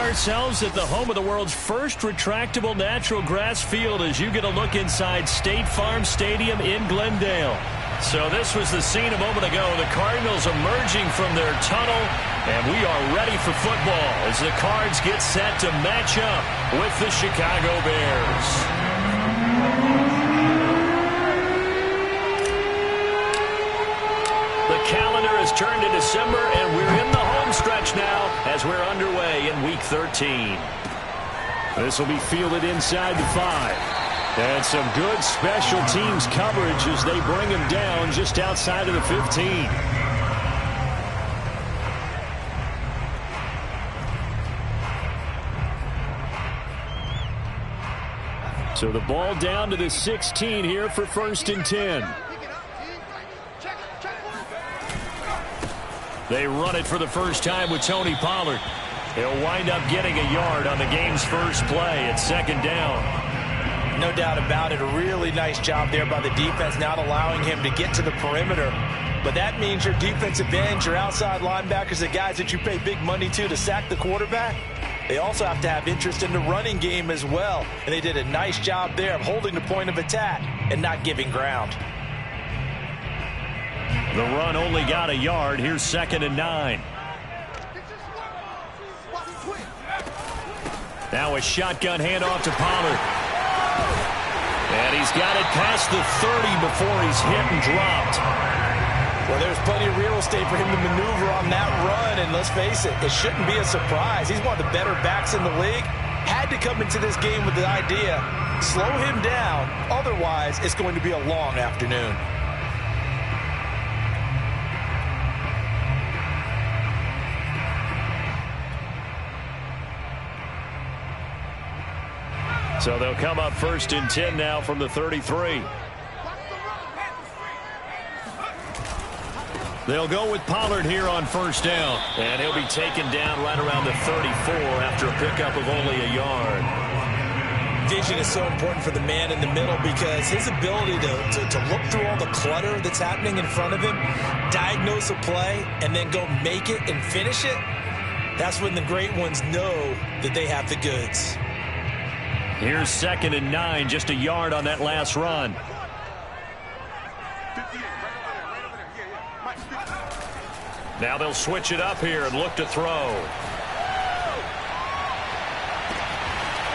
ourselves at the home of the world's first retractable natural grass field as you get a look inside State Farm Stadium in Glendale. So this was the scene a moment ago. The Cardinals emerging from their tunnel, and we are ready for football as the Cards get set to match up with the Chicago Bears. The calendar has turned to December, and we're in the home stretch now as we're underway in Week 13. This will be fielded inside the 5. And some good special teams coverage as they bring him down just outside of the 15. So the ball down to the 16 here for 1st and 10. They run it for the first time with Tony Pollard. He'll wind up getting a yard on the game's first play at 2nd down. No doubt about it. A really nice job there by the defense, not allowing him to get to the perimeter. But that means your defensive ends, your outside linebackers, the guys that you pay big money to sack the quarterback, they also have to have interest in the running game as well. And they did a nice job there of holding the point of attack and not giving ground. The run only got a yard. Here's 2nd and 9. Now a shotgun handoff to Pollard. And he's got it past the 30 before he's hit and dropped. Well, there's plenty of real estate for him to maneuver on that run. And let's face it, it shouldn't be a surprise. He's one of the better backs in the league. Had to come into this game with the idea, slow him down. Otherwise, it's going to be a long afternoon. So they'll come up 1st and 10 now from the 33. They'll go with Pollard here on 1st down. And he'll be taken down right around the 34 after a pickup of only a yard. Vision is so important for the man in the middle because his ability to look through all the clutter that's happening in front of him, diagnose a play, and then go make it and finish it, that's when the great ones know that they have the goods. Here's 2nd and 9, just a yard on that last run. Now they'll switch it up here and look to throw.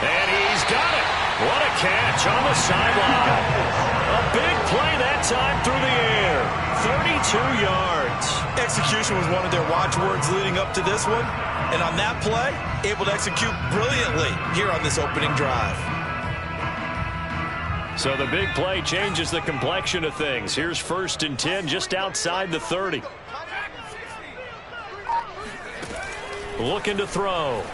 And he's got it. What a catch on the sideline. A big play that time through the air. 32 yards. Execution was one of their watchwords leading up to this one. And on that play, able to execute brilliantly here on this opening drive. So the big play changes the complexion of things. Here's 1st and 10 just outside the 30. Looking to throw.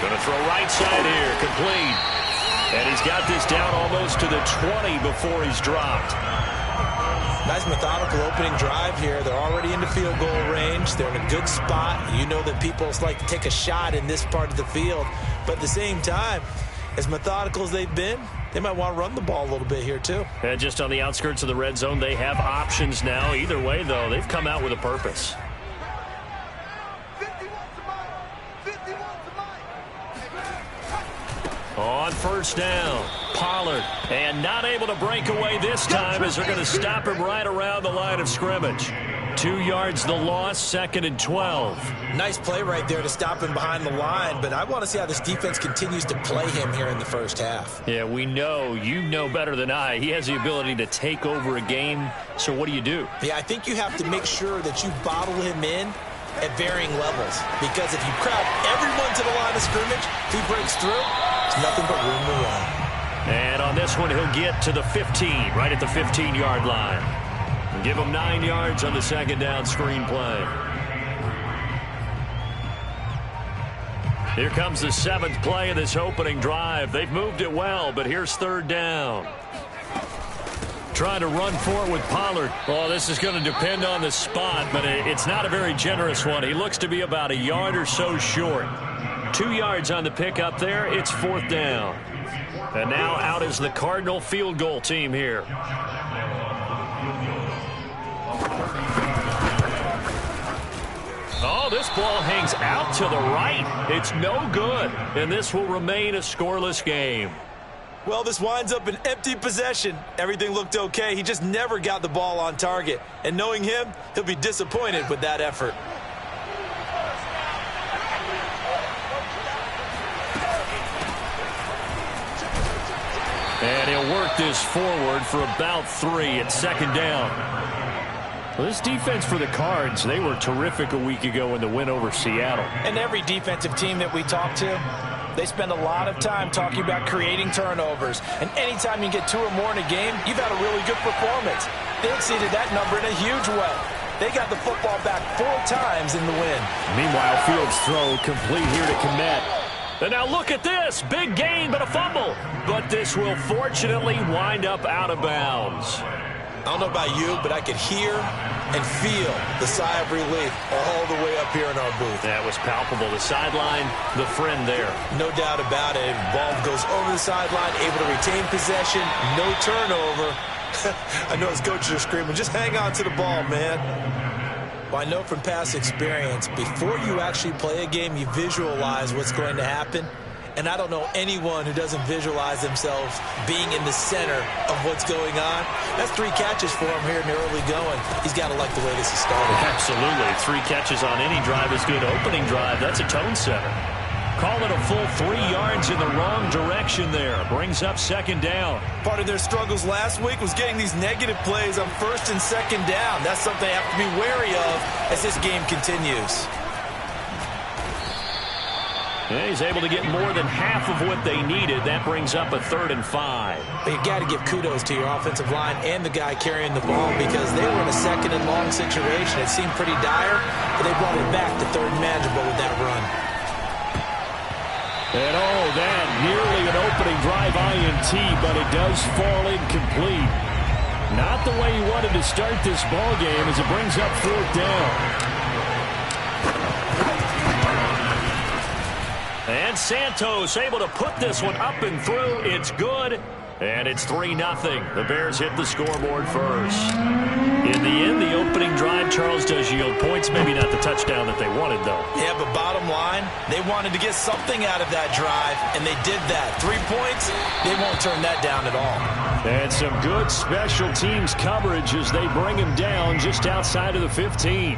Going to throw right side here, complete. And he's got this down almost to the 20 before he's dropped. Nice methodical opening drive here. They're already into field goal range. They're in a good spot. You know that people like to take a shot in this part of the field. But at the same time, as methodical as they've been, they might want to run the ball a little bit here too. And just on the outskirts of the red zone, they have options now. Either way, though, they've come out with a purpose. On 1st down, Pollard, and not able to break away this time as they're going to stop him right around the line of scrimmage. 2 yards the loss, 2nd and 12. Nice play right there to stop him behind the line, but I want to see how this defense continues to play him here in the first half. Yeah, we know, you know better than I, he has the ability to take over a game, so what do you do? Yeah, I think you have to make sure that you bottle him in at varying levels, because if you crowd everyone to the line of scrimmage, if he breaks through, there's nothing but room to run. And on this one, he'll get to the 15, right at the 15-yard line. And give him 9 yards on the 2nd down screen play. Here comes the 7th play of this opening drive. They've moved it well, but here's 3rd down. Trying to run for it with Pollard. Oh, this is going to depend on the spot, but it's not a very generous one. He looks to be about a yard or so short. 2 yards on the pickup there. It's 4th down. And now out is the Cardinal field goal team here. Oh, this ball hangs out to the right. It's no good, and this will remain a scoreless game. Well, this winds up an empty possession. Everything looked okay. He just never got the ball on target. And knowing him, he'll be disappointed with that effort. And he'll work this forward for about 3 at second down. Well, this defense for the Cards, they were terrific a week ago in the win over Seattle. And every defensive team that we talk to, they spend a lot of time talking about creating turnovers. And anytime you get 2 or more in a game, you've had a really good performance. They exceeded that number in a huge way. They got the football back 4 times in the win. Meanwhile, Fields' throw complete here to Kmet. And now look at this. Big gain, but a fumble. But this will fortunately wind up out of bounds. I don't know about you, but I could hear and feel the sigh of relief all the way up here in our booth. That was palpable. The sideline, the friend there. No doubt about it. Ball goes over the sideline, able to retain possession, no turnover. I know his coaches are screaming, just hang on to the ball, man. Well, I know from past experience, before you actually play a game, you visualize what's going to happen. And I don't know anyone who doesn't visualize themselves being in the center of what's going on. That's 3 catches for him here in the early going. He's got to like the way this is started. Absolutely. 3 catches on any drive is good. Opening drive, that's a tone setter. Call it a full 3 yards in the wrong direction there. Brings up second down. Part of their struggles last week was getting these negative plays on first and second down. That's something they have to be wary of as this game continues. Yeah, he's able to get more than half of what they needed. That brings up a 3rd and 5. But you got to give kudos to your offensive line and the guy carrying the ball because they were in a 2nd and long situation. It seemed pretty dire, but they brought it back to 3rd and manageable with that run. And oh, that nearly an opening drive INT, but it does fall incomplete. Not the way he wanted to start this ball game as it brings up 4th down. And Santos able to put this one up and through. It's good. And it's 3-0. The Bears hit the scoreboard first. In the end, the opening drive, Charles, does yield points. Maybe not the touchdown that they wanted, though. Yeah, but bottom line, they wanted to get something out of that drive, and they did that. 3 points, they won't turn that down at all. And some good special teams coverage as they bring him down just outside of the 15.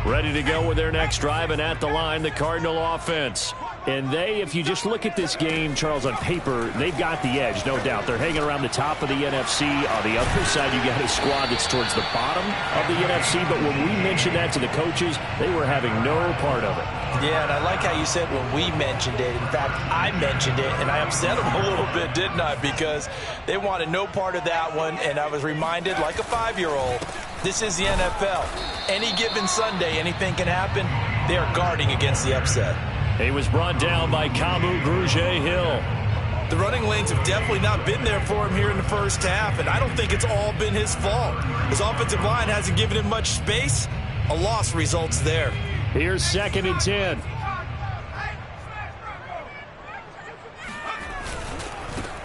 Ready to go with their next drive, and at the line, the Cardinal offense. And they, if you just look at this game, Charles, on paper, they've got the edge, no doubt. They're hanging around the top of the NFC. On the other side, you got a squad that's towards the bottom of the NFC. But when we mentioned that to the coaches, they were having no part of it. Yeah, and I like how you said when we mentioned it. In fact, I mentioned it, and I upset them a little bit, didn't I? Because they wanted no part of that one, and I was reminded, like a 5-year-old, this is the NFL. Any given Sunday, anything can happen. They are guarding against the upset. He was brought down by Kamu Grugier-Hill. The running lanes have definitely not been there for him here in the first half, and I don't think it's all been his fault. His offensive line hasn't given him much space. A loss results there. Here's 2nd and 10.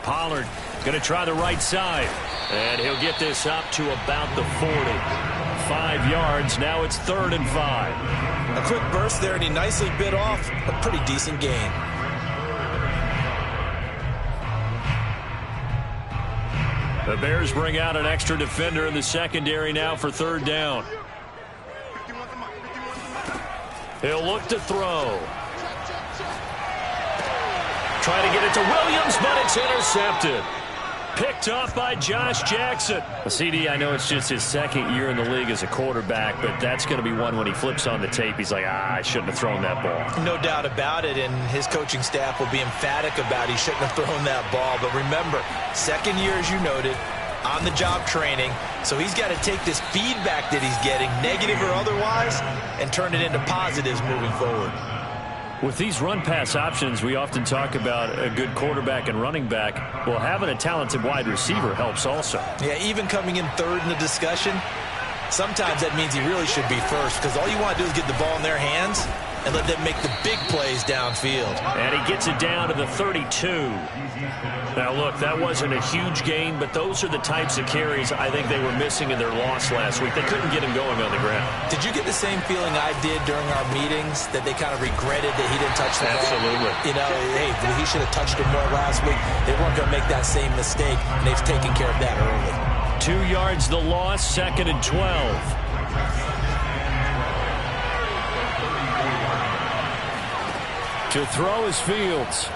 Pollard going to try the right side. And he'll get this up to about the 40. 5 yards. Now it's 3rd and 5. A quick burst there, and he nicely bit off a pretty decent gain. The Bears bring out an extra defender in the secondary now for 3rd down. He'll look to throw. Trying to get it to Williams, but it's intercepted. Picked off by Josh Jackson. CD, I know it's just his 2nd year in the league as a quarterback, but that's going to be one when he flips on the tape. He's like, I shouldn't have thrown that ball. No doubt about it, and his coaching staff will be emphatic about he shouldn't have thrown that ball. But remember, 2nd year, as you noted, on-the-job training. So he's got to take this feedback that he's getting, negative or otherwise, and turn it into positives moving forward. With these run-pass options, we often talk about a good quarterback and running back. Well, having a talented wide receiver helps also. Yeah, even coming in 3rd in the discussion, sometimes that means he really should be first because all you want to do is get the ball in their hands, and let them make the big plays downfield. And he gets it down to the 32. Now, look, that wasn't a huge gain, but those are the types of carries I think they were missing in their loss last week. They couldn't get him going on the ground. Did you get the same feeling I did during our meetings, that they kind of regretted that he didn't touch the ball? Absolutely. You know, hey, he should have touched it more last week. They weren't going to make that same mistake, and they've taken care of that early. 2 yards the loss, 2nd and 12. To throw is Fields.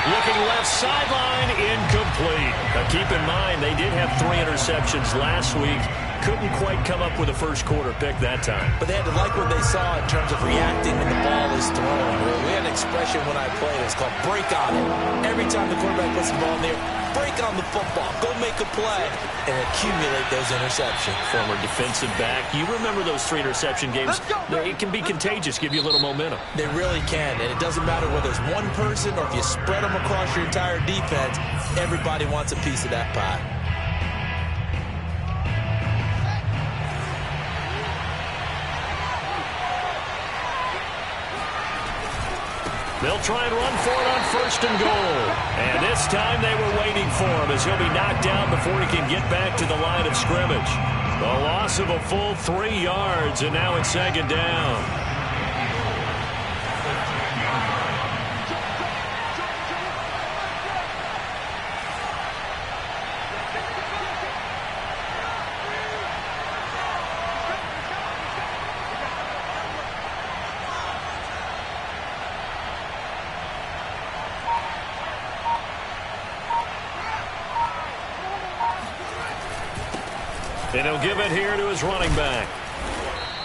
Looking left sideline, incomplete. Now keep in mind, they did have 3 interceptions last week. Couldn't quite come up with a first-quarter pick that time. But they had to like what they saw in terms of reacting when the ball is thrown. We had an expression when I played. It was called break on it. Every time the quarterback puts the ball in there, break on the football. Go make a play and accumulate those interceptions. Former defensive back. You remember those 3 interception games. It can be contagious, give you a little momentum. They really can, and it doesn't matter whether it's one person or if you spread them across your entire defense. Everybody wants a piece of that pie. They'll try and run for it on 1st and goal. And this time they were waiting for him as he'll be knocked down before he can get back to the line of scrimmage. A loss of a full 3 yards, and now it's 2nd down. And he'll give it here to his running back.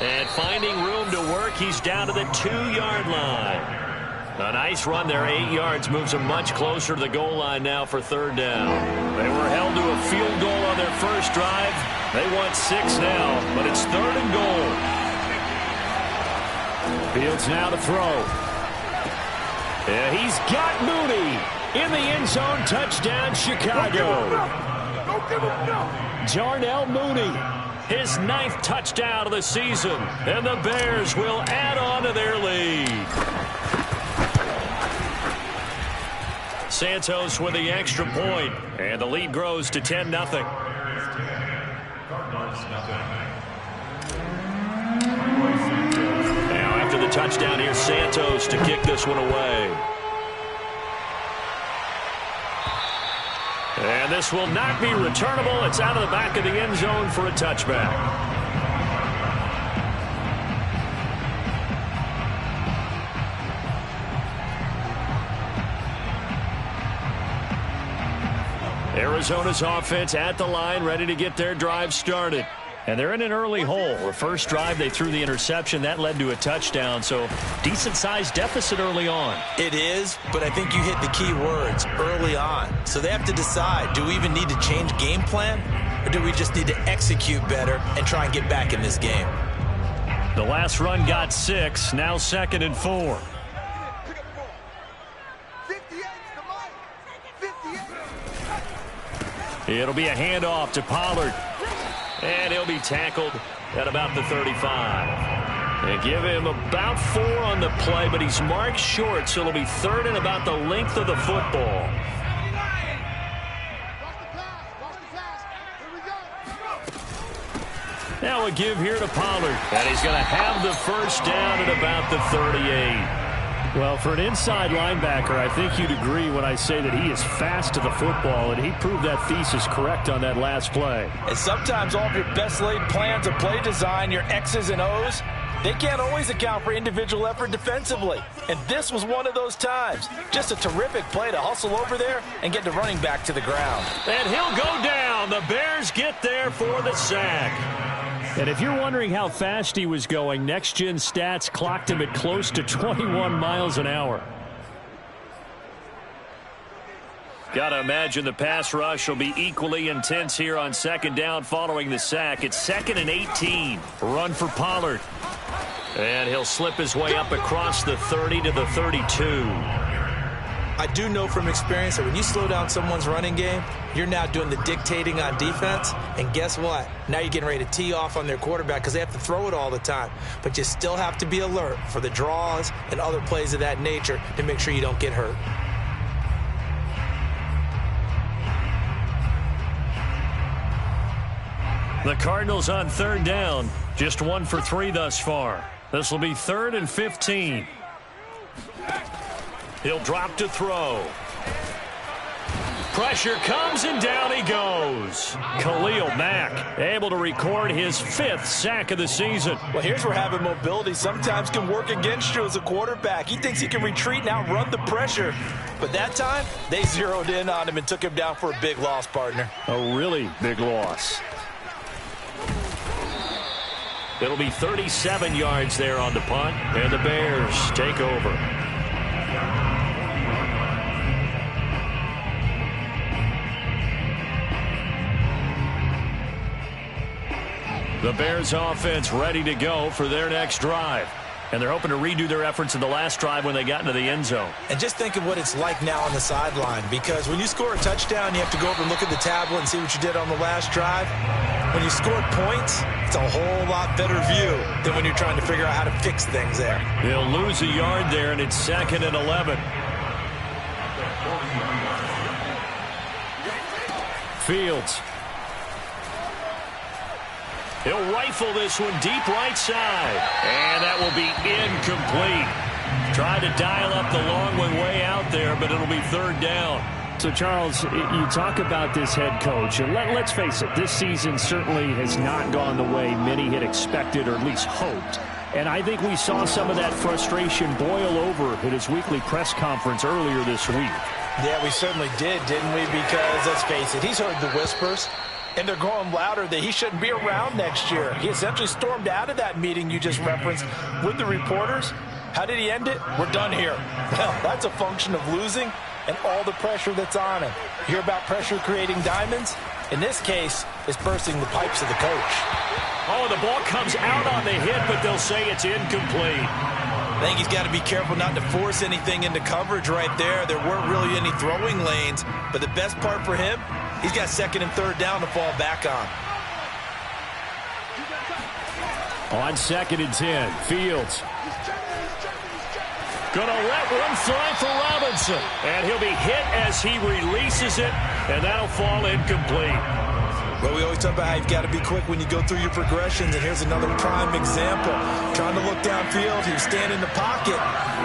And finding room to work, he's down to the 2-yard line. A nice run there, 8 yards, moves him much closer to the goal line now for 3rd down. They were held to a field goal on their first drive. They want 6 now, but it's 3rd and goal. Fields now to throw. And he's got Mooney in the end zone. Touchdown, Chicago. Don't give him no. Darnell Mooney, his 9th touchdown of the season, and the Bears will add on to their lead. Santos with the extra point, and the lead grows to 10-0. Now after the touchdown, here's Santos to kick this one away. And this will not be returnable. It's out of the back of the end zone for a touchback. Arizona's offense at the line, ready to get their drive started. And they're in an early hole. The first drive, they threw the interception. That led to a touchdown, so decent-sized deficit early on. It is, but I think you hit the key words, early on. So they have to decide, do we even need to change game plan, or do we just need to execute better and try and get back in this game? The last run got 6, now 2nd and 4. It'll be a handoff to Pollard. And he'll be tackled at about the 35. They give him about 4 on the play, but he's marked short, so it'll be 3rd and about the length of the football. Now a give here to Pollard. And he's going to have the first down at about the 38. Well, for an inside linebacker, I think you'd agree when I say that he is fast to the football, and he proved that thesis correct on that last play. And sometimes all of your best laid plans of play design, your X's and O's, they can't always account for individual effort defensively. And this was one of those times. Just a terrific play to hustle over there and get the running back to the ground. And he'll go down. The Bears get there for the sack. And if you're wondering how fast he was going, next-gen stats clocked him at close to 21 miles an hour. Got to imagine the pass rush will be equally intense here on 2nd down following the sack. It's 2nd and 18. Run for Pollard. And he'll slip his way up across the 30 to the 32. I do know from experience that when you slow down someone's running game, you're now doing the dictating on defense. And guess what? Now you're getting ready to tee off on their quarterback because they have to throw it all the time. But you still have to be alert for the draws and other plays of that nature to make sure you don't get hurt. The Cardinals on third down. Just 1 for 3 thus far. This will be 3rd and 15. He'll drop to throw. Pressure comes and down he goes. Khalil Mack able to record his 5th sack of the season. Well, here's where having mobility sometimes can work against you as a quarterback. He thinks he can retreat and outrun the pressure. But that time, they zeroed in on him and took him down for a big loss, partner. A really big loss. It'll be 37 yards there on the punt, and the Bears take over. The Bears offense ready to go for their next drive. And they're hoping to redo their efforts in the last drive when they got into the end zone. And just think of what it's like now on the sideline, because when you score a touchdown, you have to go over and look at the tablet and see what you did on the last drive. When you scored points, it's a whole lot better view than when you're trying to figure out how to fix things there. They'll lose a yard there, and it's 2nd and 11. Fields. He'll rifle this one deep right side. And that will be incomplete. Tried to dial up the long one way out there, but it'll be 3rd down. So, Charles, you talk about this head coach, and let's face it, this season certainly has not gone the way many had expected or at least hoped. And I think we saw some of that frustration boil over at his weekly press conference earlier this week. Yeah, we certainly did, didn't we? Because, let's face it, he's heard the whispers. And they're growing louder that he shouldn't be around next year. He essentially stormed out of that meeting you just referenced with the reporters. How did he end it? We're done here. Well, that's a function of losing and all the pressure that's on him. You hear about pressure creating diamonds? In this case, it's bursting the pipes of the coach. Oh, the ball comes out on the hit, but they'll say it's incomplete. I think he's got to be careful not to force anything into coverage right there. There weren't really any throwing lanes, but the best part for him, he's got 2nd and 3rd down to fall back on. On 2nd and 10, Fields. Gonna let one fly for Robinson. And he'll be hit as he releases it, and that'll fall incomplete. Well, we always talk about how you've got to be quick when you go through your progressions, and here's another prime example. Trying to look downfield, he was standing in the pocket,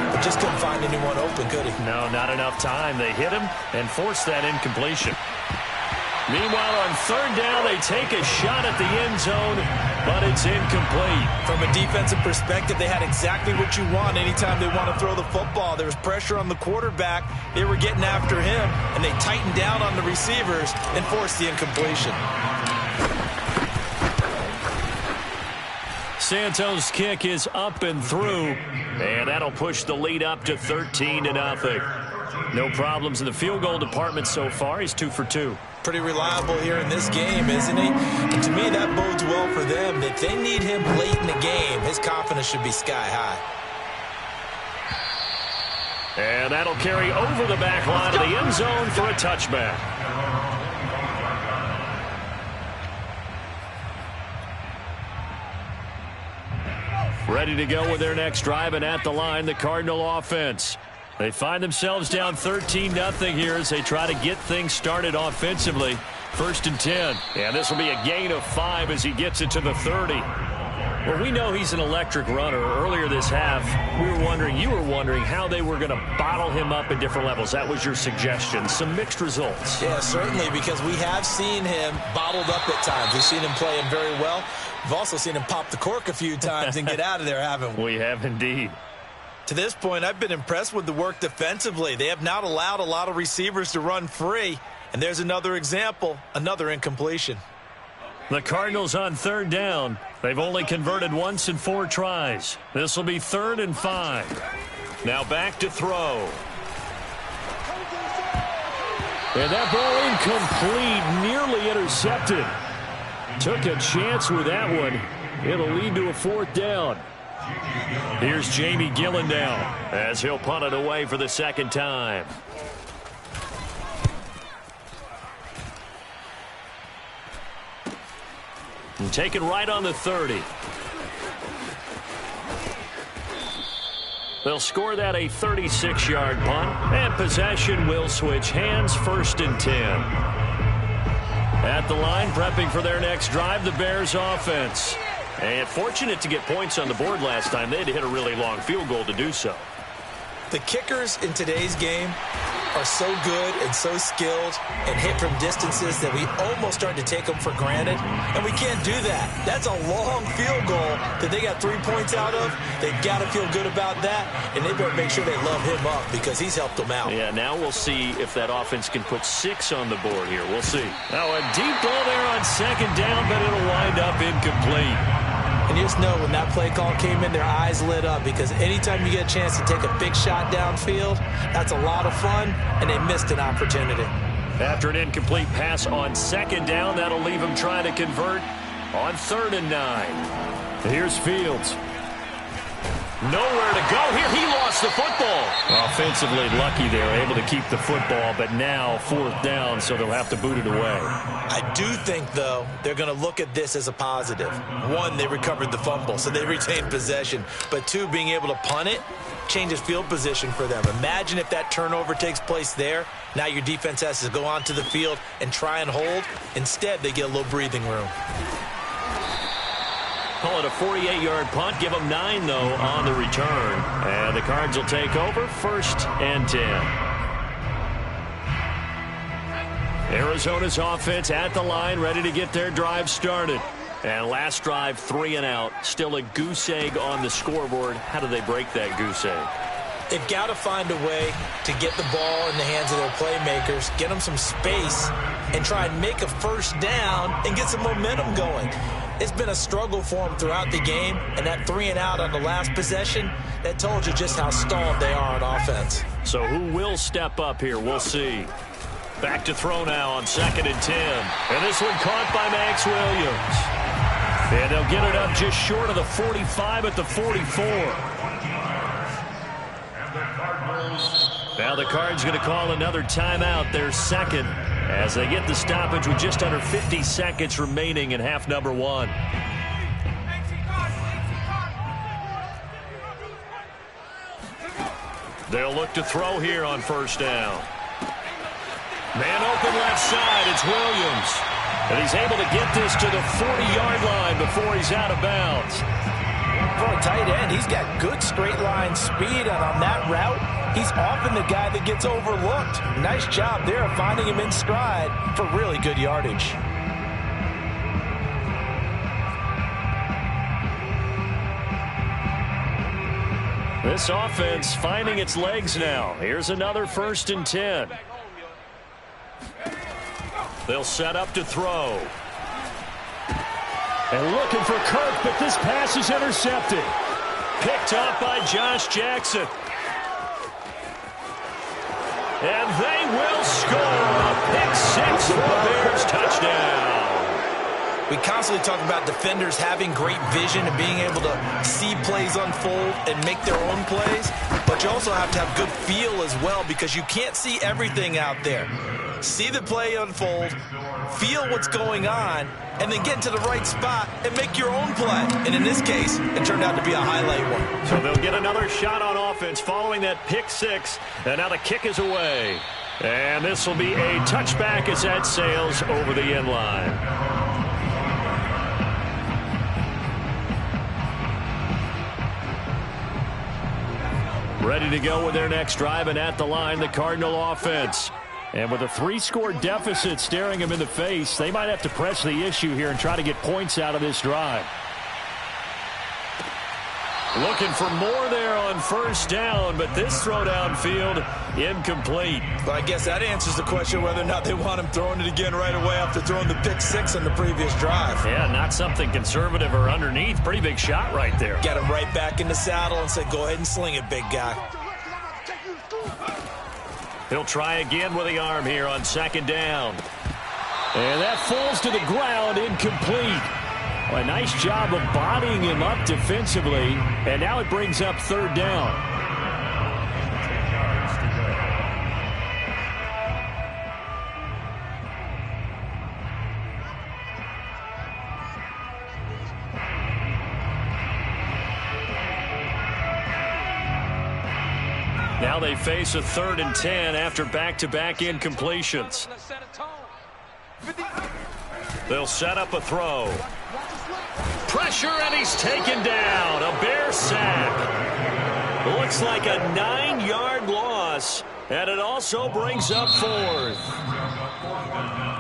but just couldn't find anyone open, could he? No, not enough time. They hit him and forced that incompletion. Meanwhile, on 3rd down, they take a shot at the end zone, but it's incomplete. From a defensive perspective, they had exactly what you want anytime they want to throw the football. There was pressure on the quarterback. They were getting after him, and they tightened down on the receivers and forced the incompletion. Santos' kick is up and through, and that'll push the lead up to 13-0. No problems in the field goal department so far. He's 2 for 2. Pretty reliable here in this game, isn't he? And to me, that bodes well for them. If they need him late in the game, his confidence should be sky high. And that'll carry over the back line of the end zone for a touchback. Ready to go with their next drive, and at the line, the Cardinal offense. They find themselves down 13-0 here as they try to get things started offensively. 1st and 10. And this will be a gain of 5 as he gets it to the 30. Well, we know he's an electric runner. Earlier this half, you were wondering how they were going to bottle him up at different levels. That was your suggestion. Some mixed results. Yeah, certainly, because we have seen him bottled up at times. We've seen him play him very well. We've also seen him pop the cork a few times and get out of there, haven't we? We have indeed. To this point, I've been impressed with the work defensively. They have not allowed a lot of receivers to run free. And there's another example, another incompletion. The Cardinals on 3rd down. They've only converted once in 4 tries. This will be 3rd and 5. Now back to throw. And that ball incomplete, nearly intercepted. Took a chance with that one. It'll lead to a 4th down. Here's Jamie Gillen now as he'll punt it away for the second time. And taken right on the 30. They'll score that a 36-yard punt, and possession will switch hands, 1st and 10. At the line, prepping for their next drive, the Bears offense. And fortunate to get points on the board last time. They had to hit a really long field goal to do so. The kickers in today's game are so good and so skilled and hit from distances that we almost start to take them for granted, and we can't do that. That's a long field goal that they got 3 points out of. They've got to feel good about that, and they better make sure they love him up because he's helped them out. Yeah, now we'll see if that offense can put 6 on the board here. We'll see. Now a deep ball there on 2nd down, but it'll wind up incomplete. And you just know when that play call came in, their eyes lit up because anytime you get a chance to take a big shot downfield, that's a lot of fun, and they missed an opportunity. After an incomplete pass on 2nd down, that'll leave them trying to convert on 3rd and 9. Here's Fields. Nowhere to go here. He lost the football. Offensively lucky they were able to keep the football, but now 4th down, so they'll have to boot it away. I do think, though, they're going to look at this as a positive. 1, they recovered the fumble, so they retained possession. But 2, being able to punt it changes field position for them. Imagine if that turnover takes place there. Now your defense has to go onto the field and try and hold. Instead, they get a little breathing room. Call it a 48-yard punt. Give them 9, though, on the return. And the Cards will take over, 1st and 10. Arizona's offense at the line, ready to get their drive started. And last drive, 3 and out. Still a goose egg on the scoreboard. How do they break that goose egg? They've got to find a way to get the ball in the hands of their playmakers, get them some space, and try and make a 1st down and get some momentum going. It's been a struggle for them throughout the game, and that 3 and out on the last possession, that told you just how stalled they are on offense. So who will step up here? We'll see. Back to throw now on 2nd and 10. And this one caught by Max Williams. And they'll get it up just short of the 45 at the 44. Now the Cards going to call another timeout, their 2nd, as they get the stoppage with just under 50 seconds remaining in half number 1. They'll look to throw here on 1st down. Man open left side, it's Williams. And he's able to get this to the 40-yard line before he's out of bounds. For a tight end, he's got good straight line speed, and on that route, he's often the guy that gets overlooked. Nice job there of finding him in stride for really good yardage. This offense finding its legs now. Here's another 1st and 10. They'll set up to throw. And looking for Kirk, but this pass is intercepted. Picked up by Josh Jackson. And they will score a pick 6 for a Bears touchdown. We constantly talk about defenders having great vision and being able to see plays unfold and make their own plays, but you also have to have good feel as well because you can't see everything out there. See the play unfold, feel what's going on, and then get into the right spot and make your own play. And in this case, it turned out to be a highlight one. So they'll get another shot on offense following that pick 6, and now the kick is away. And this will be a touchback as that sails over the end line. Ready to go with their next drive, and at the line, the Cardinal offense. And with a 3-score deficit staring them in the face, they might have to press the issue here and try to get points out of this drive. Looking for more there on 1st down, but this throw downfield incomplete. But I guess that answers the question whether or not they want him throwing it again right away after throwing the pick 6 on the previous drive. Yeah, not something conservative or underneath. Pretty big shot right there. Got him right back in the saddle and said, go ahead and sling it, big guy. He'll try again with the arm here on 2nd down. And that falls to the ground, incomplete. A nice job of bodying him up defensively, and now it brings up third down. Now they face a 3rd and 10 after back-to-back incompletions. They'll set up a throw. Pressure, and he's taken down. A Bear sack. Looks like a 9-yard loss, and it also brings up 4th.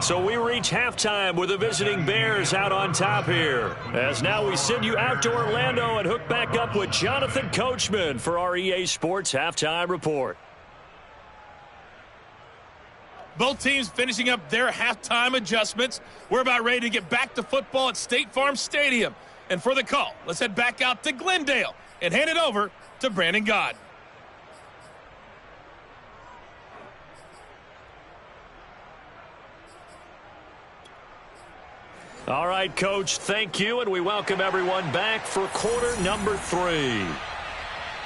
So we reach halftime with the visiting Bears out on top here. As now we send you out to Orlando and hook back up with Jonathan Coachman for our EA Sports Halftime Report. Both teams finishing up their halftime adjustments. We're about ready to get back to football at State Farm Stadium. And for the call, let's head back out to Glendale and hand it over to Brandon Gaud. All right, Coach, thank you, and we welcome everyone back for quarter number 3.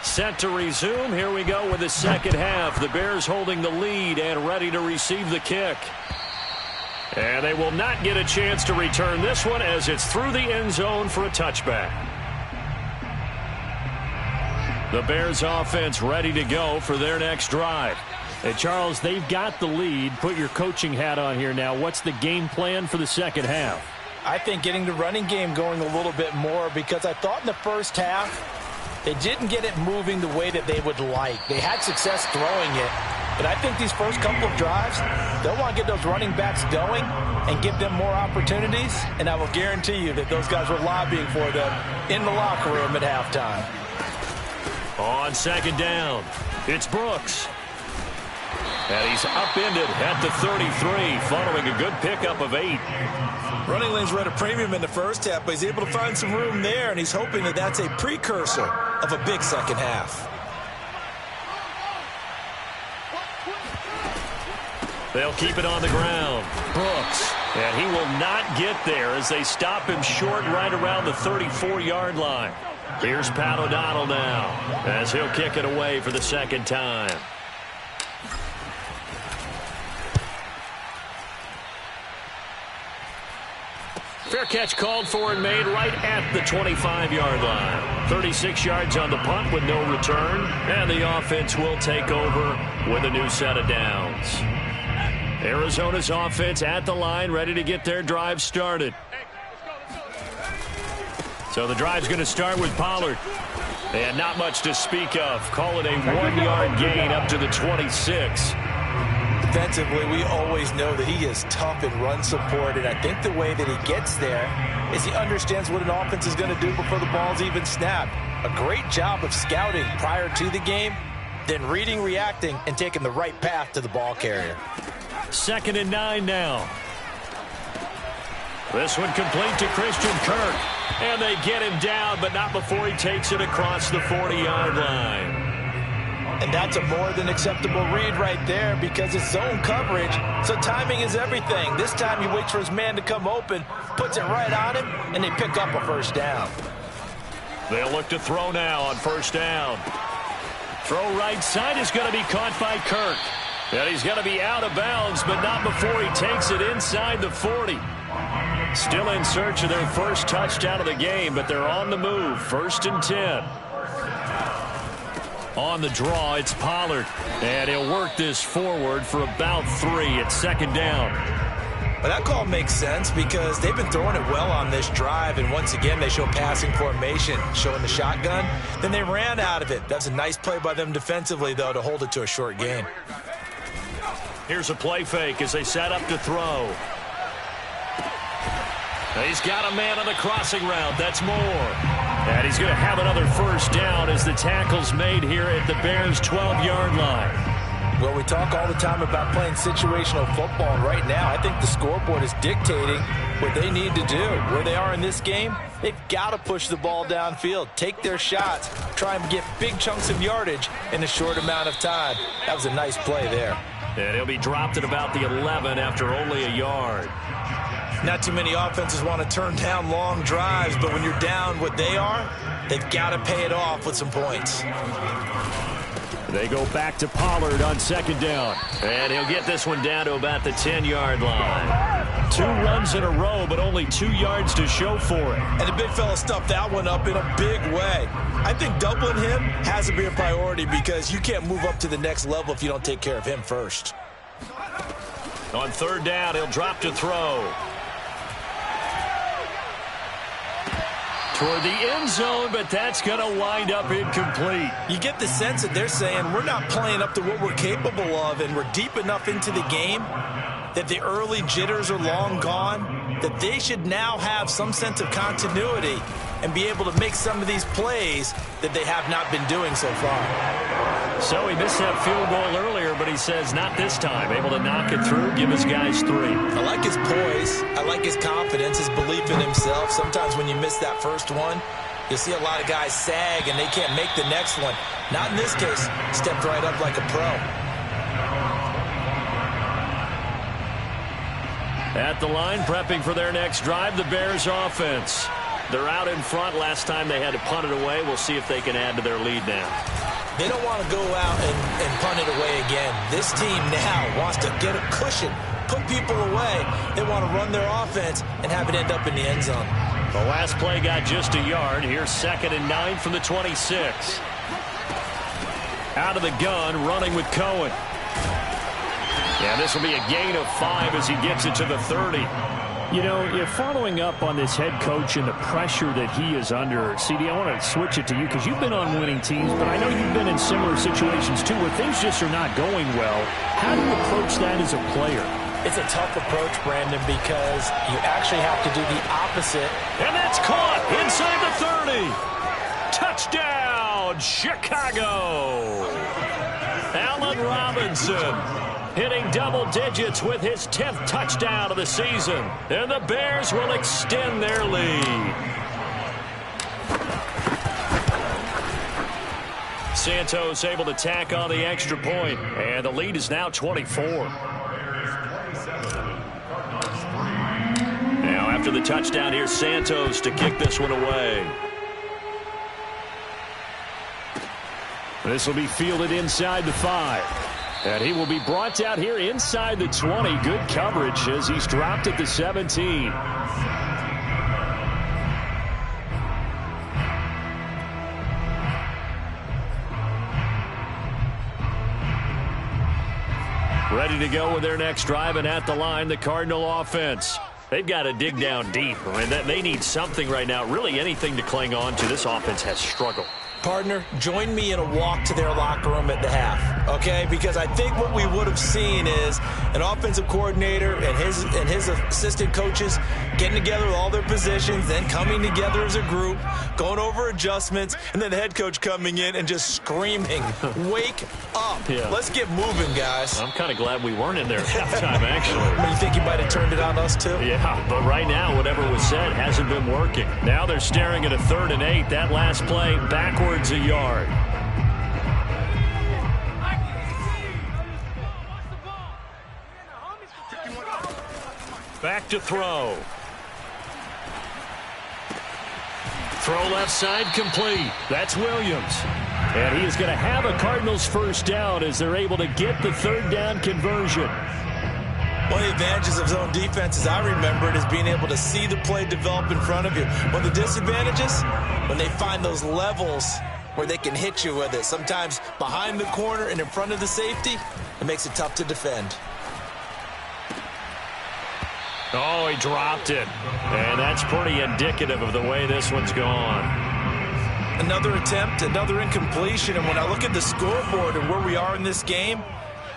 Set to resume. Here we go with the second half. The Bears holding the lead and ready to receive the kick. And they will not get a chance to return this one as it's through the end zone for a touchback. The Bears offense ready to go for their next drive. Hey, Charles, they've got the lead. Put your coaching hat on here now. What's the game plan for the second half? I think getting the running game going a little bit more, because I thought in the first half they didn't get it moving the way that they would like. They had success throwing it, but I think these first couple of drives, they'll want to get those running backs going and give them more opportunities, and I will guarantee you that those guys were lobbying for them in the locker room at halftime. On second down, it's Brooks. And he's upended at the 33, following a good pickup of 8. Running lanes were at a premium in the first half, but he's able to find some room there, and he's hoping that that's a precursor of a big second half. They'll keep it on the ground. Brooks. And he will not get there as they stop him short right around the 34-yard line. Here's Pat O'Donnell now as he'll kick it away for the second time. Fair catch called for and made right at the 25-yard line. 36 yards on the punt with no return. And the offense will take over with a new set of downs. Arizona's offense at the line, ready to get their drive started. So the drive's going to start with Pollard. And not much to speak of. Call it a 1-yard gain up to the 26. Defensively, we always know that he is tough in run support, and I think the way that he gets there is he understands what an offense is going to do before the ball's even snapped. A great job of scouting prior to the game, then reading, reacting, and taking the right path to the ball carrier. 2nd and 9 now. This one complete to Christian Kirk. And they get him down, but not before he takes it across the 40-yard line. And that's a more than acceptable read right there because it's zone coverage, so timing is everything. This time he waits for his man to come open, puts it right on him, and they pick up a first down. They'll look to throw now on first down. Throw right side is going to be caught by Kirk. And he's going to be out of bounds, but not before he takes it inside the 40. Still in search of their first touchdown of the game, but they're on the move. 1st and 10. On the draw, it's Pollard. And he'll work this forward for about 3 at 2nd down. Well, that call makes sense because they've been throwing it well on this drive, and once again they show passing formation, showing the shotgun. Then they ran out of it. That's a nice play by them defensively, though, to hold it to a short gain. Here's a play fake as they set up to throw. He's got a man on the crossing route. That's Moore. And he's going to have another first down as the tackle's made here at the Bears' 12-yard line. Well, we talk all the time about playing situational football, and right now I think the scoreboard is dictating what they need to do. Where they are in this game, they've got to push the ball downfield, take their shots, try and get big chunks of yardage in a short amount of time. That was a nice play there. And he'll be dropped at about the 11 after only a yard. Not too many offenses want to turn down long drives, but when you're down what they are, they've got to pay it off with some points. They go back to Pollard on second down. And he'll get this one down to about the 10-yard line. 2 runs in a row, but only 2 yards to show for it. And the big fella stuffed that one up in a big way. I think doubling him has to be a priority because you can't move up to the next level if you don't take care of him first. On third down, he'll drop to throw. Toward the end zone, but that's going to wind up incomplete. You get the sense that they're saying we're not playing up to what we're capable of, and we're deep enough into the game that the early jitters are long gone, that they should now have some sense of continuity and be able to make some of these plays that they have not been doing so far. So he missed that field goal earlier, but he says not this time. Able to knock it through, give his guys 3. I like his poise. I like his confidence, his belief in himself. Sometimes when you miss that first one, you'll see a lot of guys sag and they can't make the next one. Not in this case. Stepped right up like a pro. At the line, prepping for their next drive, the Bears offense. They're out in front. Last time they had to punt it away. We'll see if they can add to their lead now. They don't want to go out and punt it away again. This team now wants to get a cushion, put people away. They want to run their offense and have it end up in the end zone. The last play got just a yard. Here's 2nd and 9 from the 26. Out of the gun, running with Cohen. Yeah, this will be a gain of 5 as he gets it to the 30. You know, following up on this head coach and the pressure that he is under, CD, I want to switch it to you because you've been on winning teams, but I know you've been in similar situations too where things just are not going well. How do you approach that as a player? It's a tough approach, Brandon, because you actually have to do the opposite. And that's caught inside the 30. Touchdown, Chicago. Allen Robinson hitting double digits with his 10th touchdown of the season. And the Bears will extend their lead. Santos able to tack on the extra point, and the lead is now 24. Now after the touchdown, here's Santos to kick this one away. This will be fielded inside the 5. And he will be brought down here inside the 20. Good coverage as he's dropped at the 17. Ready to go with their next drive, and at the line, the Cardinal offense. They've got to dig down deep. I mean, they need something right now, really anything to cling on to. This offense has struggled. Partner, join me in a walk to their locker room at the half, okay? Because I think what we would have seen is an offensive coordinator and his assistant coaches getting together with all their positions, then coming together as a group, going over adjustments, and then the head coach coming in and just screaming, wake up. Yeah. Let's get moving, guys. I'm kind of glad we weren't in there at halftime, actually. You think you might have turned it on us, too? Yeah, but right now, whatever was said hasn't been working. Now they're staring at a 3rd and 8. That last play, backwards a yard. Back to throw. Throw left side complete. That's Williams. And he is going to have a Cardinals first down as they're able to get the 3rd down conversion. One of the advantages of zone defense, as I remember it, is being able to see the play develop in front of you. One of the disadvantages, when they find those levels where they can hit you with it. Sometimes behind the corner and in front of the safety, it makes it tough to defend. Oh, he dropped it. And that's pretty indicative of the way this one's gone. Another attempt, another incompletion. And when I look at the scoreboard and where we are in this game,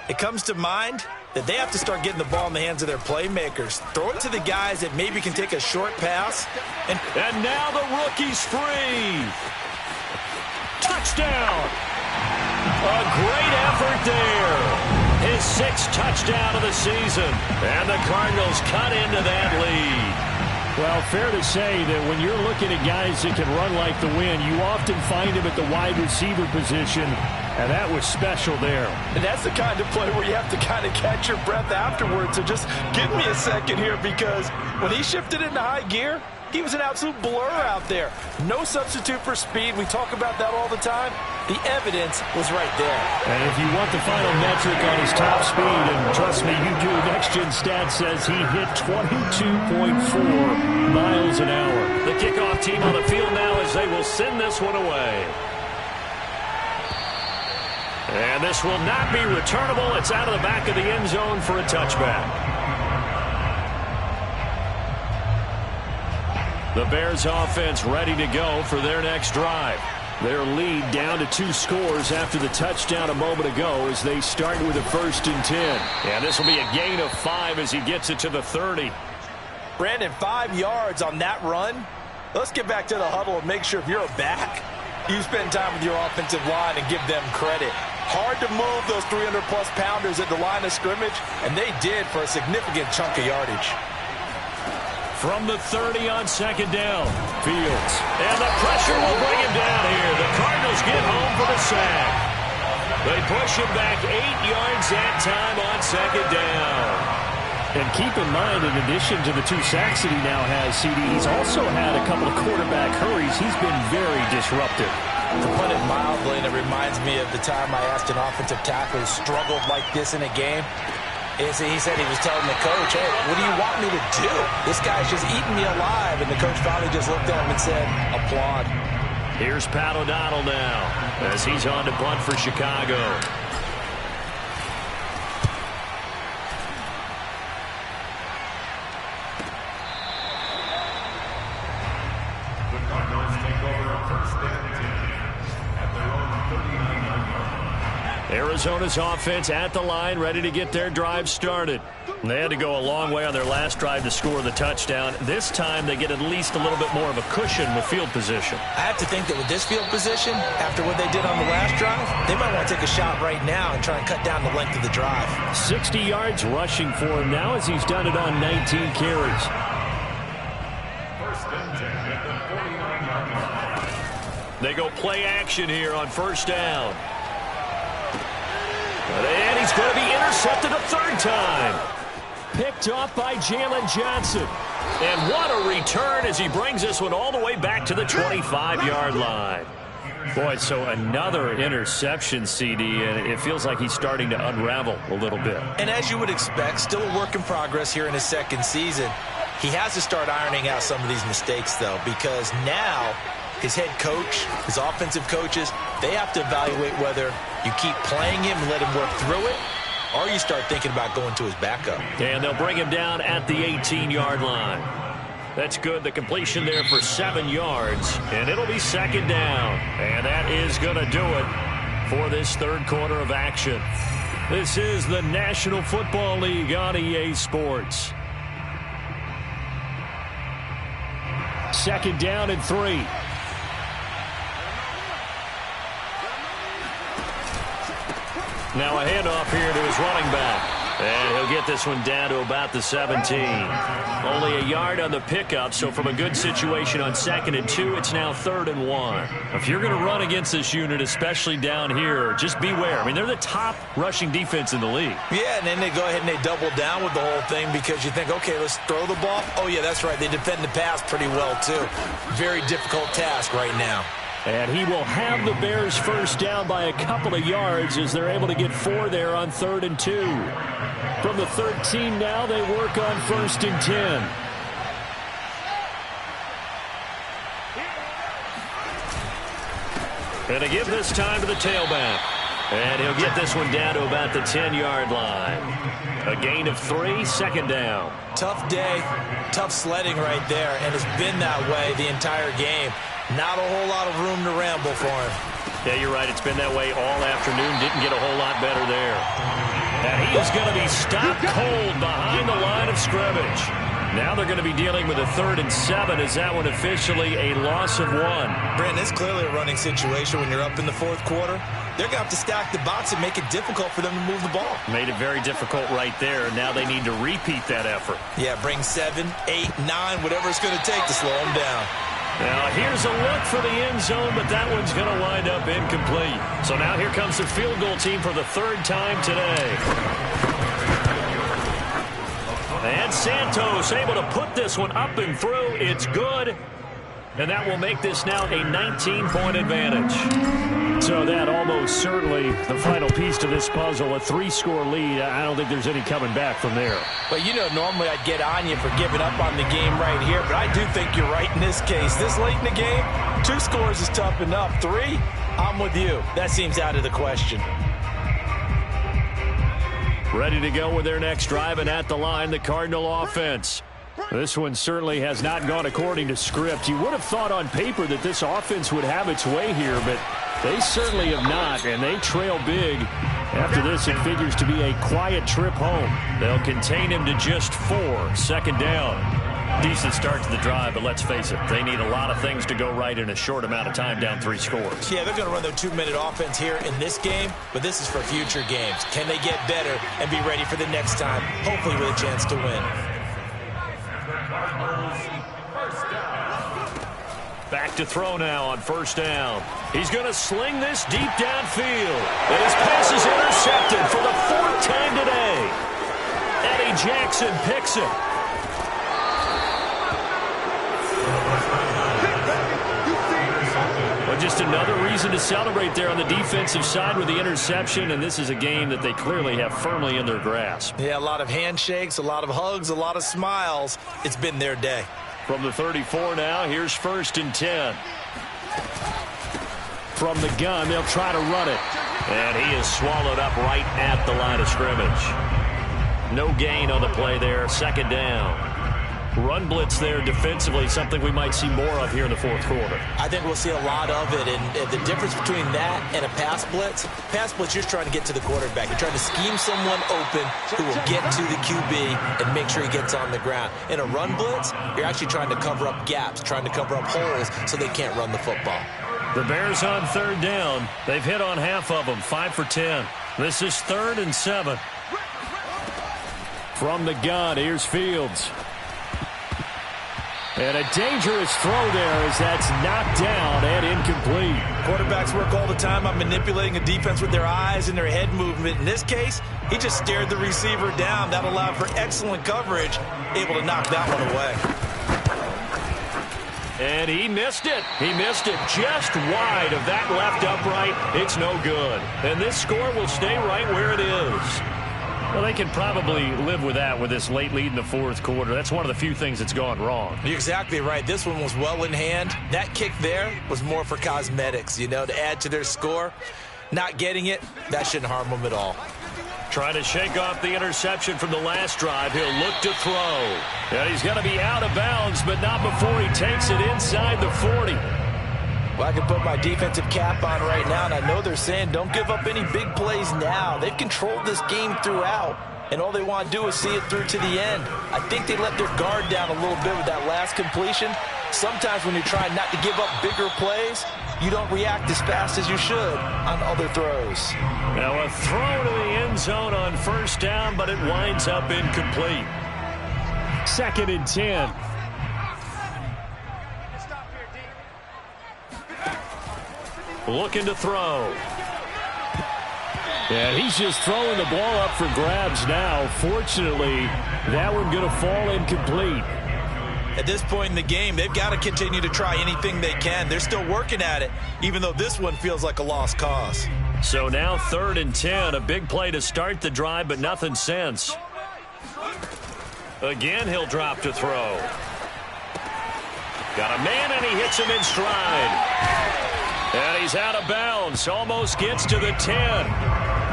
it comes to mind that they have to start getting the ball in the hands of their playmakers. Throw it to the guys that maybe can take a short pass. And now the rookie's free. Touchdown. A great effort there. His 6th touchdown of the season. And the Cardinals cut into that lead. Well, fair to say that when you're looking at guys that can run like the wind, you often find them at the wide receiver position, and that was special there. And that's the kind of play where you have to kind of catch your breath afterwards. So just give me a second here, because when he shifted into high gear, he was an absolute blur out there. No substitute for speed. We talk about that all the time. The evidence was right there. And if you want the final metric on his top speed, and trust me, you do, Next Gen Stats says he hit 22.4 miles an hour. The kickoff team on the field now as they will send this one away. And this will not be returnable. It's out of the back of the end zone for a touchback. The Bears offense ready to go for their next drive. Their lead down to 2 scores after the touchdown a moment ago as they start with a 1st and 10. And this will be a gain of 5 as he gets it to the 30. Brandon, 5 yards on that run. Let's get back to the huddle and make sure if you're a back, you spend time with your offensive line and give them credit. Hard to move those 300-plus pounders at the line of scrimmage, and they did for a significant chunk of yardage. From the 30 on 2nd down, Fields. And the pressure will bring him down here. The Cardinals get home for the sack. They push him back 8 yards that time on 2nd down. And keep in mind, in addition to the 2 sacks that he now has, CD, he's also had a couple of quarterback hurries. He's been very disruptive. To put it mildly, and it reminds me of the time I asked an offensive tackle who struggled like this in a game. He said he was telling the coach, hey, what do you want me to do? This guy's just eating me alive. And the coach finally just looked at him and said, applaud. Here's Pat O'Donnell now as he's on to punt for Chicago. The Cardinals take over a 1st and 10 at their own 39-yard line. Arizona's offense at the line, ready to get their drive started. They had to go a long way on their last drive to score the touchdown. This time they get at least a little bit more of a cushion with field position. I have to think that with this field position, after what they did on the last drive, they might want to take a shot right now and try and cut down the length of the drive. 60 yards rushing for him now as he's done it on 19 carries. 1st and 10 at the 49-yard line. They go play action here on 1st down. And he's going to be intercepted a 3rd time. Picked off by Jalen Johnson. And what a return as he brings this one all the way back to the 25-yard line. Boy, so another interception, CD, and it feels like he's starting to unravel a little bit. And as you would expect, still a work in progress here in his 2nd season. He has to start ironing out some of these mistakes, though, because now his head coach, his offensive coaches, they have to evaluate whether you keep playing him and let him work through it, or you start thinking about going to his backup. And they'll bring him down at the 18-yard line. That's good. The completion there for 7 yards, and it'll be 2nd down. And that is going to do it for this 3rd quarter of action. This is the National Football League on EA Sports. 2nd down and 3. Now a handoff here to his running back. And he'll get this one down to about the 17. Only a yard on the pickup, so from a good situation on 2nd and 2, it's now 3rd and 1. If you're going to run against this unit, especially down here, just beware. I mean, they're the top rushing defense in the league. Yeah, and then they go ahead and they double down with the whole thing because you think, okay, let's throw the ball. Oh, yeah, that's right. They defend the pass pretty well, too. Very difficult task right now. And he will have the Bears 1st down by a couple of yards as they're able to get 4 there on 3rd and 2. From the 13 now, they work on 1st and 10. And to give this time to the tailback. And he'll get this one down to about the 10-yard line. A gain of 3, 2nd down. Tough day, tough sledding right there, and it's been that way the entire game. Not a whole lot of room to ramble for him. Yeah, you're right. It's been that way all afternoon. Didn't get a whole lot better there. And he is going to be stopped cold behind the line of scrimmage. Now they're going to be dealing with a 3rd and 7. Is that one officially a loss of 1? Brandon, it's clearly a running situation when you're up in the 4th quarter. They're going to have to stack the box and make it difficult for them to move the ball. Made it very difficult right there. Now they need to repeat that effort. Yeah, bring 7, 8, 9, whatever it's going to take to slow them down. Now here's a look for the end zone, but that one's going to wind up incomplete. So now here comes the field goal team for the 3rd time today. And Santos able to put this one up and through. It's good. And that will make this now a 19-point advantage. So that almost certainly the final piece to this puzzle, a 3-score lead. I don't think there's any coming back from there. But, you know, normally I'd get on you for giving up on the game right here, but I do think you're right in this case. This late in the game, 2 scores is tough enough. 3, I'm with you. That seems out of the question. Ready to go with their next drive, and at the line, the Cardinal offense. This one certainly has not gone according to script. You would have thought on paper that this offense would have its way here, but they certainly have not, and they trail big. After this, it figures to be a quiet trip home. They'll contain him to just 4. 2nd down. Decent start to the drive, but let's face it, they need a lot of things to go right in a short amount of time, down 3 scores. Yeah, they're going to run their 2-minute offense here in this game, but this is for future games. Can they get better and be ready for the next time, hopefully with a chance to win? Back to throw now on 1st down. He's going to sling this deep downfield. And his pass is intercepted for the 4th time today. Eddie Jackson picks it. Well, just another reason to celebrate there on the defensive side with the interception, and this is a game that they clearly have firmly in their grasp. Yeah, a lot of handshakes, a lot of hugs, a lot of smiles. It's been their day. From the 34 now, here's 1st and 10. From the gun, they'll try to run it. And he is swallowed up right at the line of scrimmage. No gain on the play there, 2nd down. Run blitz there defensively, something we might see more of here in the 4th quarter. I think we'll see a lot of it, and the difference between that and a pass blitz, you're just trying to get to the quarterback. You're trying to scheme someone open who will get to the QB and make sure he gets on the ground. In a run blitz, you're actually trying to cover up gaps, trying to cover up holes so they can't run the football. The Bears on 3rd down. They've hit on half of them, 5 for 10. This is 3rd and 7. From the gun, here's Fields. And a dangerous throw there as that's knocked down and incomplete. Quarterbacks work all the time on manipulating a defense with their eyes and their head movement. In this case, he just stared the receiver down. That allowed for excellent coverage, able to knock that one away. And he missed it. He missed it just wide of that left upright. It's no good. And this score will stay right where it is. Well, they can probably live with that with this late lead in the 4th quarter. That's one of the few things that's gone wrong. You're exactly right. This one was well in hand. That kick there was more for cosmetics, you know, to add to their score. Not getting it, that shouldn't harm them at all. Trying to shake off the interception from the last drive. He'll look to throw. And he's going to be out of bounds, but not before he takes it inside the 40. Well, I can put my defensive cap on right now, and I know they're saying don't give up any big plays now. They've controlled this game throughout, and all they want to do is see it through to the end. I think they let their guard down a little bit with that last completion. Sometimes when you're trying not to give up bigger plays, you don't react as fast as you should on other throws. Now a throw to the end zone on 1st down, but it winds up incomplete. 2nd and 10. Looking to throw. And he's just throwing the ball up for grabs now. Fortunately, that one going to fall incomplete. At this point in the game, they've got to continue to try anything they can. They're still working at it, even though this one feels like a lost cause. So now 3rd and 10, a big play to start the drive, but nothing since. Again, he'll drop to throw. Got a man, and he hits him in stride. And he's out of bounds, almost gets to the 10.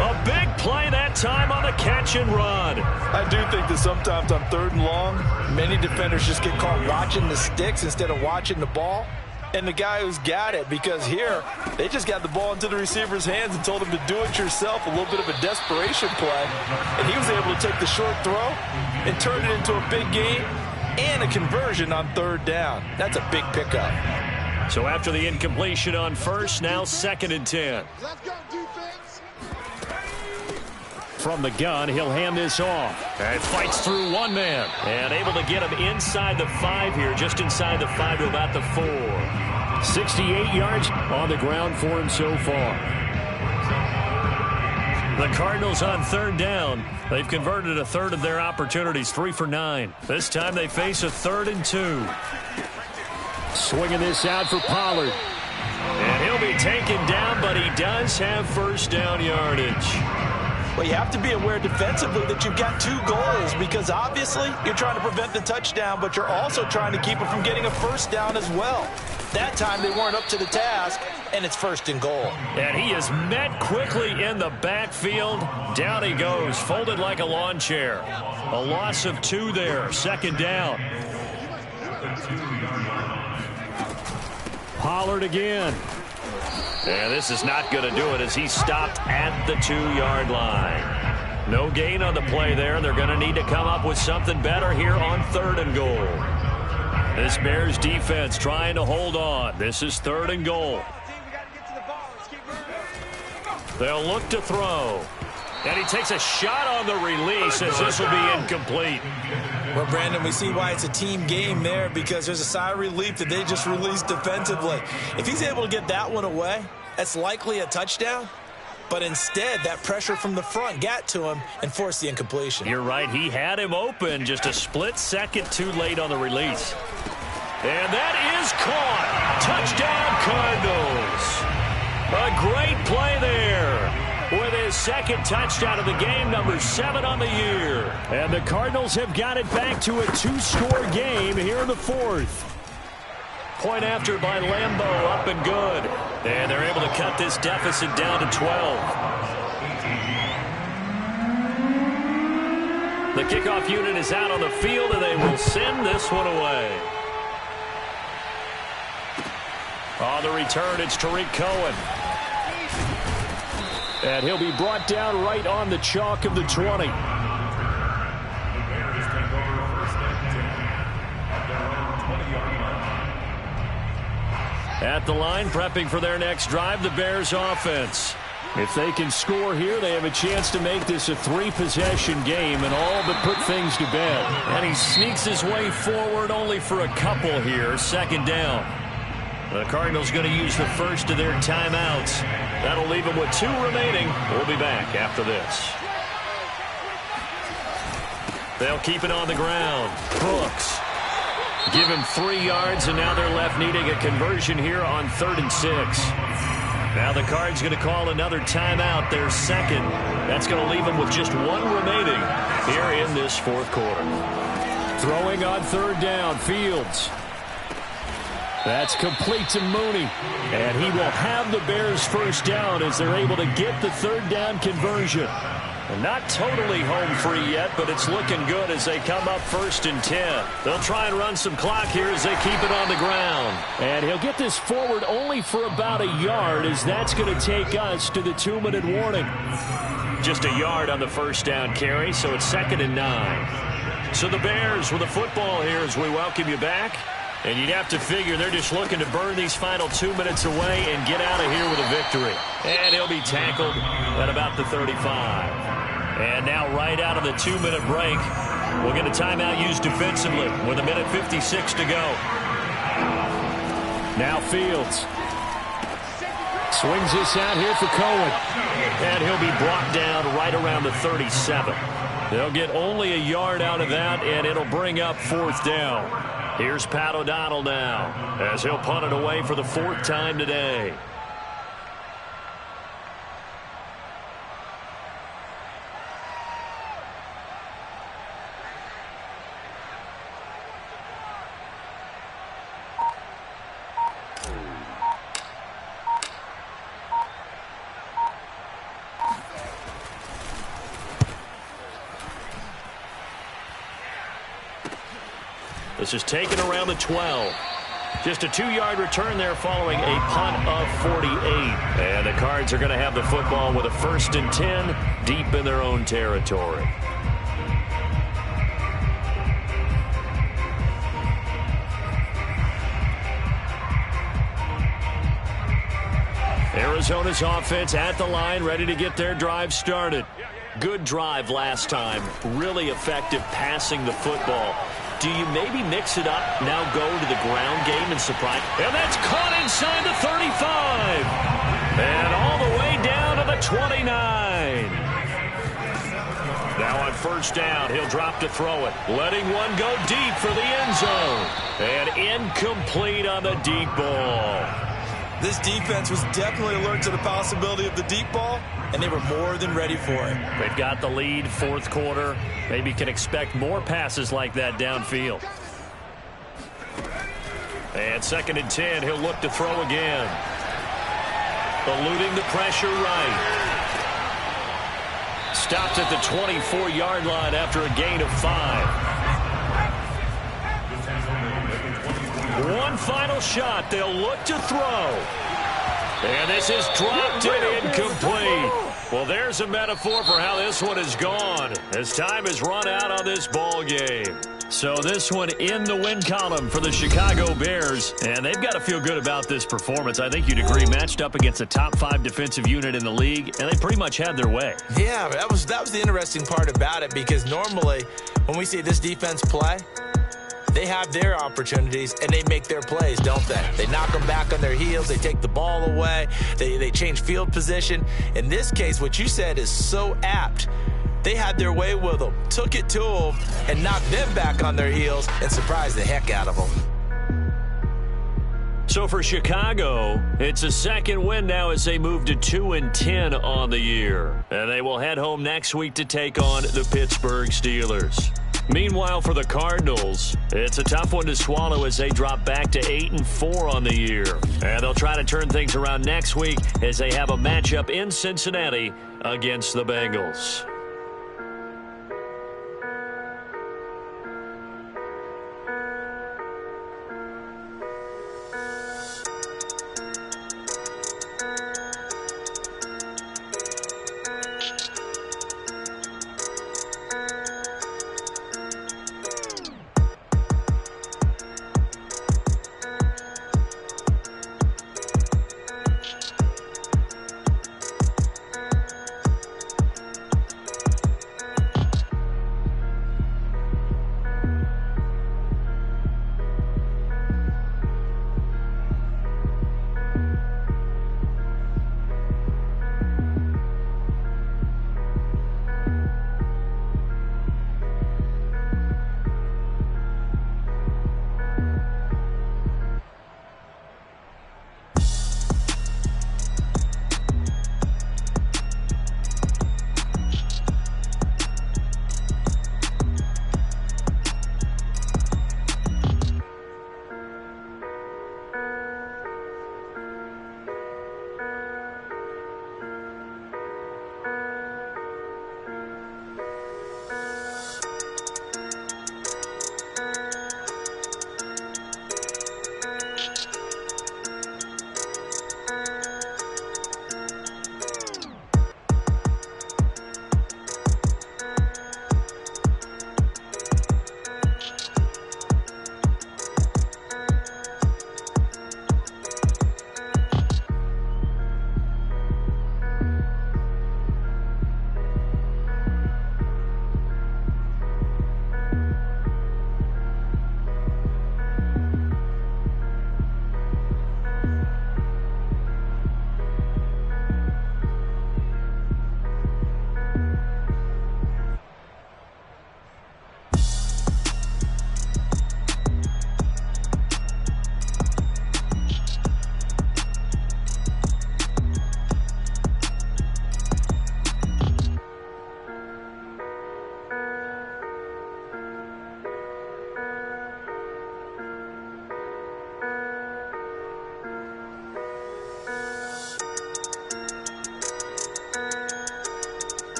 A big play that time on the catch and run. I do think that sometimes on 3rd and long, many defenders just get caught watching the sticks instead of watching the ball. And the guy who's got it, because here, they just got the ball into the receiver's hands and told him to do it yourself, a little bit of a desperation play. And he was able to take the short throw and turn it into a big gain. and a conversion on third down. That's a big pickup. So after the incompletion on first, now 2nd and 10. Let's go, defense. From the gun, he'll hand this off. And fights through one man. And able to get him inside the 5 here, just inside the 5 to about the 4. 68 yards on the ground for him so far. The Cardinals on third down. They've converted a third of their opportunities, 3 for 9. This time they face a 3rd and 2. Swinging this out for Pollard. And he'll be taken down, but he does have first down yardage. Well, you have to be aware defensively that you've got 2 goals because obviously you're trying to prevent the touchdown, but you're also trying to keep it from getting a first down as well. That time they weren't up to the task, and it's 1st and goal. And he is met quickly in the backfield. Down he goes, folded like a lawn chair. A loss of 2 there, 2nd down. Pollard again. And this is not going to do it as he stopped at the 2-yard line. No gain on the play there. They're going to need to come up with something better here on 3rd and goal. This Bears defense trying to hold on. This is 3rd and goal. They'll look to throw. And he takes a shot on the release as this will be incomplete. Well, Brandon, we see why it's a team game there because there's a sigh of relief that they just released defensively. If he's able to get that one away, that's likely a touchdown. But instead, that pressure from the front got to him and forced the incompletion. You're right. He had him open, just a split second too late on the release. And that is caught. Touchdown, Cardinals. A great play there. With his 2nd touchdown of the game, number 7 on the year. And the Cardinals have got it back to a 2-score game here in the 4th. Point after by Lambeau, up and good. And they're able to cut this deficit down to 12. The kickoff unit is out on the field, and they will send this one away. On the return, it's Tariq Cohen. And he'll be brought down right on the chalk of the 20. At the line, prepping for their next drive, the Bears offense. If they can score here, they have a chance to make this a 3-possession game and all but put things to bed. And he sneaks his way forward only for a couple here, 2nd down. The Cardinals going to use the first of their timeouts. That'll leave them with 2 remaining. We'll be back after this. They'll keep it on the ground. Brooks. Give him 3 yards, and now they're left needing a conversion here on 3rd and 6. Now the Cards going to call another timeout, their 2nd. That's going to leave them with just 1 remaining here in this 4th quarter. Throwing on 3rd down, Fields. That's complete to Mooney. And he will have the Bears first down as they're able to get the 3rd down conversion. And not totally home free yet, but it's looking good as they come up 1st and 10. They'll try and run some clock here as they keep it on the ground. And he'll get this forward only for about a yard as that's going to take us to the 2-minute warning. Just a yard on the first down carry, so it's 2nd and 9. So the Bears with the football here as we welcome you back. And you'd have to figure they're just looking to burn these final 2 minutes away and get out of here with a victory. And he'll be tackled at about the 35. And now right out of the 2-minute break, we'll get a timeout used defensively with 1:56 to go. Now Fields. Swings this out here for Cohen. And he'll be brought down right around the 37. They'll get only a yard out of that, and it'll bring up 4th down. Here's Pat O'Donnell now as he'll punt it away for the 4th time today. This is taken around the 12. Just a 2-yard return there following a punt of 48. And the Cards are going to have the football with a 1st and 10 deep in their own territory. Arizona's offense at the line, ready to get their drive started. Good drive last time. Really effective passing the football. Do you maybe mix it up, now go to the ground game and surprise? And that's caught inside the 35. And all the way down to the 29. Now on first down, he'll drop to throw it. Letting one go deep for the end zone. And incomplete on the deep ball. This defense was definitely alert to the possibility of the deep ball, and they were more than ready for it. They've got the lead, fourth quarter. Maybe can expect more passes like that downfield. And 2nd and 10, he'll look to throw again. Eluding the pressure right. Stopped at the 24-yard line after a gain of 5. One final shot. They'll look to throw. And this is dropped and incomplete. Well, there's a metaphor for how this one has gone as time has run out on this ball game. So this one in the win column for the Chicago Bears. And they've got to feel good about this performance. I think you'd agree, matched up against a top 5 defensive unit in the league, and they pretty much had their way. Yeah, that was the interesting part about it, because normally when we see this defense play, they have their opportunities, and they make their plays, don't they? They knock them back on their heels. They take the ball away. They change field position. In this case, what you said is so apt. They had their way with them, took it to them, and knocked them back on their heels and surprised the heck out of them. So for Chicago, it's a second win now as they move to 2-10 on the year. And they will head home next week to take on the Pittsburgh Steelers. Meanwhile, for the Cardinals, it's a tough one to swallow as they drop back to 8-4 on the year. And they'll try to turn things around next week as they have a matchup in Cincinnati against the Bengals.